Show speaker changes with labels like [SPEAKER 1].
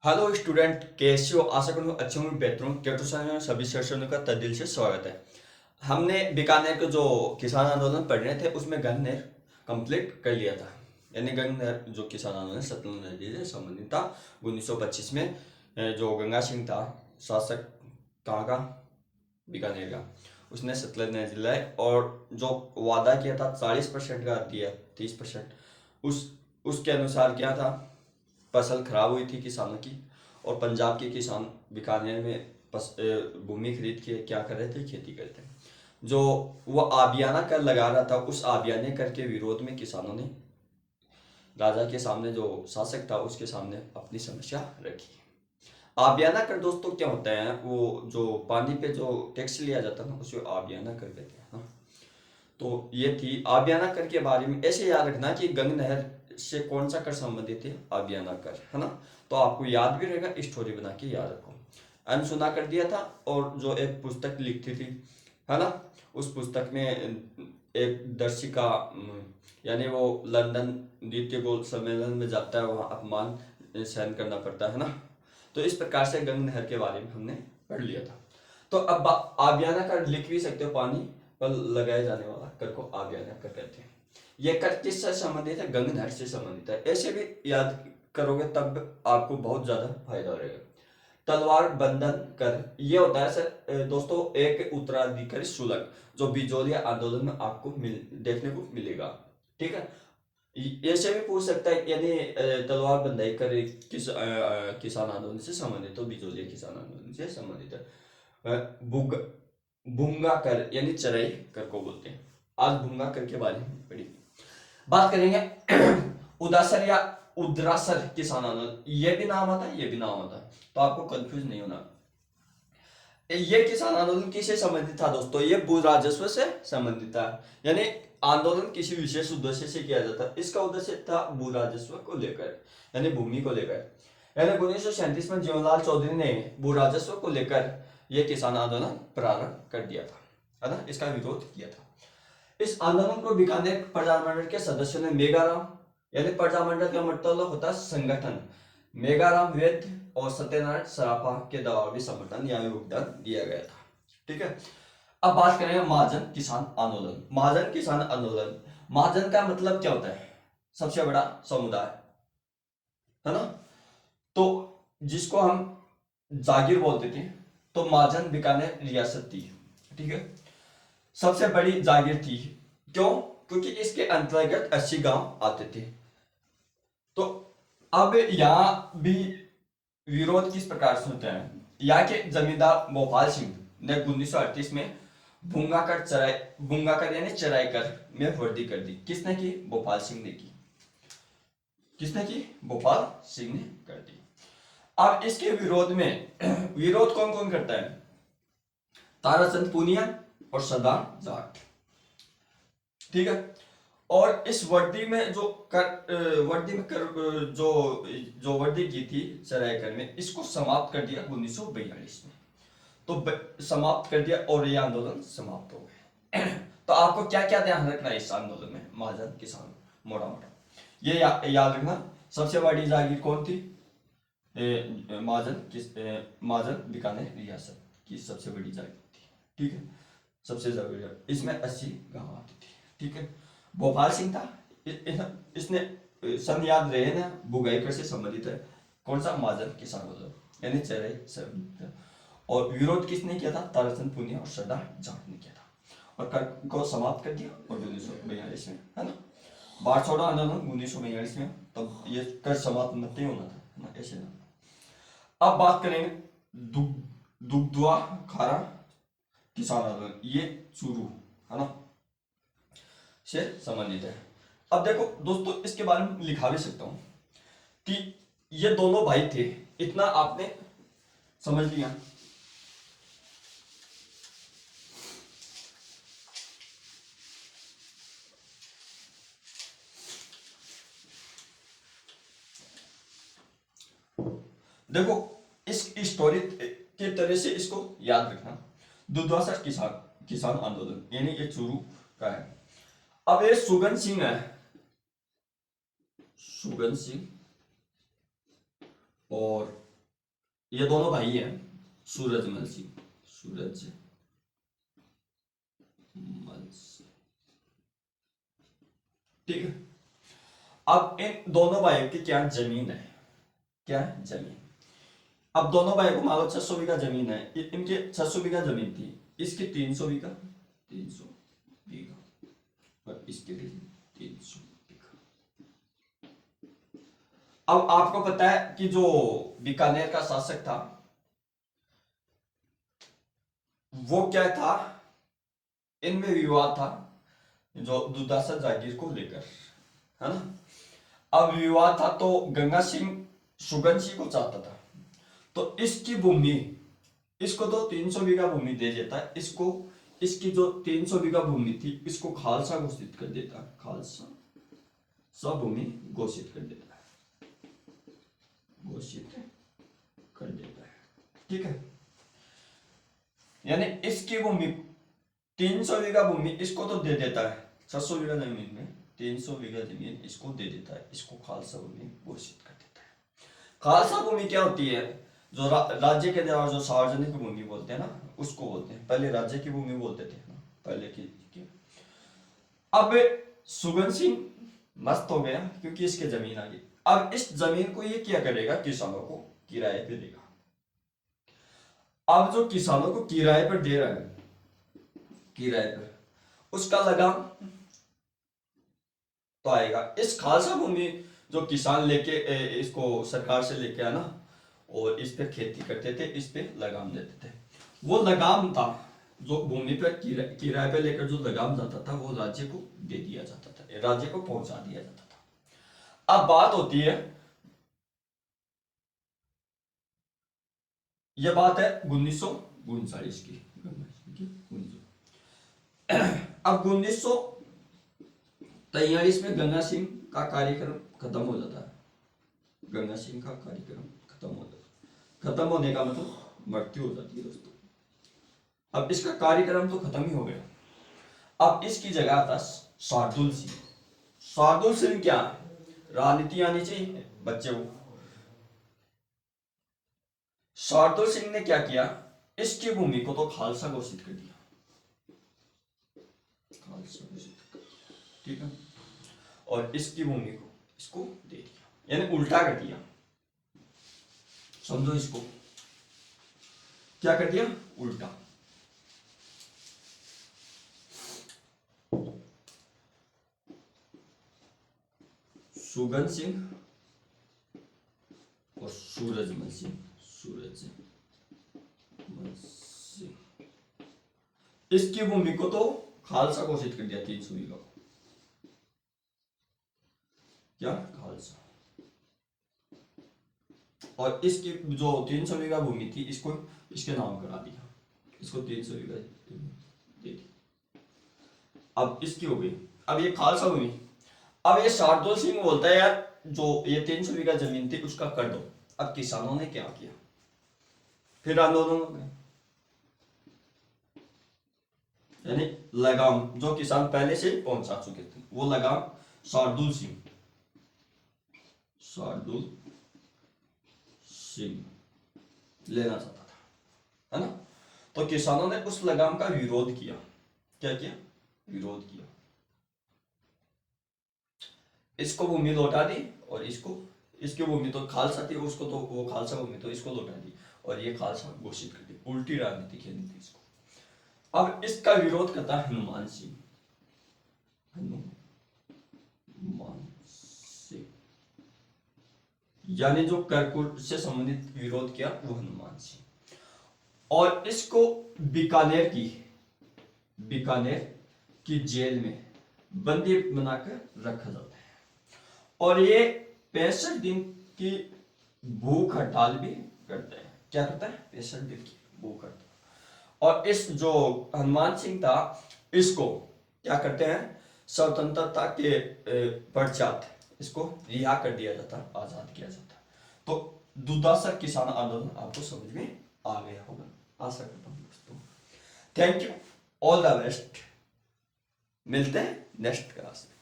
[SPEAKER 1] Hello student, कैसे हो? आशा करूँ अच्छे होंगे, बेहतर होंगे। ट्यूशन में सभी सेशनों का तहे दिल से स्वागत है। हमने बीकानेर के जो किसान आंदोलन पढ़ रहे थे उसमें गंगनहर कंप्लीट कर लिया था। यानी गंगनहर जो किसान आंदोलन सतलुज नदी से संबंधित था। 1925 में जो गंगा सिंह था शासक, कहाँ का? बीकानेर का। उसने सतलुज नदी दिलाई और जो वादा किया था 40% का दिया, 30%। उस उसके अनुसार क्या था, फसल खराब हुई थी किसानों की। और पंजाब के किसान बीकानेर में भूमि खरीद के क्या कर रहे थे, खेती करते हैं। जो वो आबियाना कर लगा रहा था, उस आबियाने कर के विरोध में किसानों ने राजा के सामने, जो शासक था उसके सामने अपनी समस्या रखी। आबियाना कर दोस्तों क्या होता है? वो जो पानी पे जो टैक्स लिया जाता है ना, उसे आबियाना कर कहते हैं ना। तो ये थी आबियाना कर के बारे में। ऐसे याद रखना कि गंग नहर से कौन सा कर संबंधित है, आबियाना कर, है ना। तो आपको याद भी रहेगा, स्टोरी बना के याद रखो। अनसुना कर दिया था और जो एक पुस्तक लिखती थी, है ना। उस पुस्तक में एक दर्शिका, यानी वो लंदन द्वितीय गोल सम्मेलन में जाता है, वहाँ अपमान सहन करना पड़ता है ना। तो इस प्रकार से गंग नहर के बारे में हमने पढ़ लिया था। तो अब आबियाना कर लिख भी सकते हो, पानी पर लगाया जाने वाला कर को आबियाना कर कहते हैं। यह कर किससे संबंधित है? गंग नहर से संबंधित है। ऐसे भी याद करोगे तब आपको बहुत ज्यादा फायदा रहेगा। तलवार बंधन कर ये होता है सर दोस्तों, एक उत्तराधिकारी शुल्क जो बिजोलिया आंदोलन में आपको देखने को मिलेगा। ठीक है। ऐसे भी पूछ सकता है, यानी तलवार बंधाई कर किसान आंदोलन से संबंधित, तो बिजोलिया किसान आंदोलन से संबंधित है। बुग भूंगा कर यानी चराई कर को बोलते हैं। आज भूंगा कर के बारे में बड़ी बात करेंगे। उदासर या उद्रासर किसान आंदोलन, ये भी नाम आता है, ये भी नाम आता है, तो आपको कंफ्यूज नहीं होना। ये किसान आंदोलन किससे संबंधित था दोस्तों? ये भू राजस्व से संबंधित था। यानी आंदोलन किसी विशेष उद्देश्य से किया जाता है। इसका उद्देश्य था भू राजस्व को लेकर, यानी भूमि को लेकर। यानी 1937 में जीवनलाल चौधरी ने भू राजस्व को लेकर यह किसान आंदोलन प्रारंभ कर दिया था, है ना। इसका विरोध किया था। इस आंदोलन को बीकानेर प्रजामंडल के सदस्यों ने मेघाराम, यानी प्रजामंडल का मतलब होता है संगठन, मेघाराम वैद्य और सत्यनारायण सराफा के दबावी समर्थन या योगदान दिया गया था। ठीक है। अब बात करेंगे महाजन किसान आंदोलन। महाजन किसान आंदोलन, महाजन का मतलब क्या होता है? सबसे बड़ा समुदाय, है ना। तो जिसको हम जागीर बोलते थे, तो महाजन बीकानेर रियासत थी। ठीक है। सबसे बड़ी जागीर थी। क्यों? क्योंकि इसके अंतर्गत 80 गांव आते थे। तो अब यहां भी विरोध किस प्रकार से होता है? यहाँ के जमींदार भोपाल सिंह ने 1938 में भूंगाकर यानी चराईकर में वृद्धि कर दी। किसने की? भोपाल सिंह ने की। किसने की? भोपाल सिंह ने कर दी। अब इसके विरोध में विरोध कौन कौन करता है? ताराचंद पूनिया और सरदार जाट। ठीक है। और इस वर्दी में जो वर्दी में जो जो वर्दी की थी सरायकर में, इसको समाप्त कर दिया 1942 में। तो समाप्त कर दिया और ये आंदोलन समाप्त हो गए। तो आपको क्या क्या ध्यान रखना है इस आंदोलन में? महाजन किसान, मोटा मोटा ये याद रखना। सबसे बड़ी जागीर कौन थी? महाजन बीकानेर रियासत की सबसे बड़ी जागीर थी। ठीक है। सबसे जरूरी, इसमें 80 गांव आते थे। ठीक है। भोपाल सिंह था। इसने सन याद रहे ना, बुगाईकर से संबंधित है। कौन सा? महाजन किसान आंदोलन, यानी चराई से। और विरोध किसने किया था? ताराचंद पूनिया और सरदार जाट ने किया था। और कर को समाप्त कर दिया और 1942 में, है ना। बाढ़ छोड़ो आंदोलन 1942 में, तब ये कर समाप्त नहीं होना था, है ना, ऐसे ना। अब बात करेंगे दुग्धवा खारा किसान आंदोलन, ये चूरू, है ना, से संबंधित है। अब देखो दोस्तों, इसके बारे में लिखा भी सकता हूं कि ये दोनों भाई थे, इतना आपने समझ लिया। देखो, इस स्टोरी के तरह से इसको याद रखना। दुर्वासा किसान किसान आंदोलन, यानी ये चूरू का है। अब ये सुगन सिंह है, सुगन सिंह और ये दोनों भाई हैं, सूरजमल सिंह, सूरजमल सिंह, ठीक है। अब इन दोनों भाइयों की क्या जमीन है, क्या है जमीन। अब दोनों भाई को मान लो 600 बीघा जमीन है, इनके 600 बीघा जमीन थी, इसकी 300 बीघा, 300 बीघा और इसके भी 300 बीघा। अब आपको पता है कि जो बीकानेर का शासक था वो क्या था, इनमें विवाद था जो दुर्दासा जागीर को लेकर, है ना। अब विवाद था तो गंगा सिंह सुगन सिंह को चाहता था, तो इसकी भूमि, इसको तो 300 बीघा भूमि दे देता है, इसको इसकी जो 300 बीघा भूमि थी इसको खालसा घोषित कर देता है, खालसा सब भूमि घोषित कर देता है, घोषित कर देता है, ठीक है। यानी इसकी भूमि 300 बीघा भूमि इसको तो दे देता है, 600 बीघा जमीन में 300 बीघा जमीन इसको दे देता है, इसको खालसा भूमि घोषित कर देता है। खालसा भूमि क्या होती है, जो राज्य के द्वारा जो सार्वजनिक भूमि बोलते हैं ना उसको बोलते हैं, पहले राज्य की भूमि बोलते थे ना पहले की। अब सुगन सिंह मस्त हो गया क्योंकि इसके जमीन आ गई। अब इस जमीन को ये क्या करेगा, किसानों को किराए पे देगा। अब जो किसानों को किराए पर दे रहा है, किराए पर, उसका लगाम तो आएगा। इस खालसा भूमि जो किसान लेके इसको सरकार से लेके आना और इस पे खेती करते थे, इस पे लगाम देते थे। वो लगाम था जो भूमि पर किराए पे लेकर जो लगाम जाता था वो राज्य को दे दिया जाता था, राज्य को पहुंचा दिया जाता था। अब बात होती है, यह बात है 1939 की। अब 1943 में गंगा सिंह का कार्यक्रम खत्म हो जाता है, गंगा सिंह का कार्यक्रम खत्म हो जाता है, खत्म होने का मतलब मृत्यु हो जाती है दोस्तों। अब इसका कार्यक्रम तो खत्म ही हो गया, अब इसकी जगह आता शार्दुल सिंह। शार्दुल सिंह क्या है, राजनीति आनी चाहिए बच्चे को। शार्दुल सिंह ने क्या किया, इसकी भूमि को तो खालसा घोषित कर दिया, खालसा घोषित कर दिया, ठीक है। और इसकी भूमि को इसको दे दिया, यानी उल्टा कर दिया, समझो इसको क्या कर दिया, उल्टा। सुगन सिंह और सूरजमल सिंह, सूरजमल सिंह, इसकी भूमि को तो खालसा घोषित कर दिया 300 बीघा को, क्या खालसा। और इसकी जो 300 बीघा भूमि थी इसको इसके नाम करा दिया, इसको 300 बीघा दे दी। अब इसकी हो गई, अब ये खालसा भूमि। अब ये शार्दुल सिंह बोलता है यार जो ये 300 बीघा जमीन थी उसका कर दो। अब किसानों ने क्या किया, फिर आंदोलन हो गए, यानी लगाम जो किसान पहले से पहुंचा चुके थे वो लगाम शार्दुल सिंह लेना चाहता था, है ना। तो किसानों ने उस लगाम का विरोध किया, क्या किया, विरोध किया, इसको भूमि लौटा दी और इसको, इसकी भूमि तो खालसा थी उसको तो वो खालसा भूमि तो इसको लौटा दी और ये खालसा घोषित कर दी, उल्टी राजनीति खेली थी इसको। अब इसका विरोध करता है हनुमान सिंह, हनुमान सिंह, यानी जो करकुट से संबंधित विरोध किया वो हनुमान सिंह। और इसको बीकानेर की जेल में बंदी बनाकर रखा जाता है और ये 65 दिन की भूख हड़ताल भी करते हैं, क्या करता है, 65 दिन की भूख हड़ताल। और इस जो हनुमान सिंह था इसको क्या करते हैं, स्वतंत्रता के पश्चात इसको रिहा कर दिया जाता, आजाद किया जाता। तो दुर्दशा किसान आंदोलन आपको समझ में आ गया होगा, आशा करता हूं दोस्तों। Thank you, all the best, मिलते हैं नेक्स्ट क्लास में।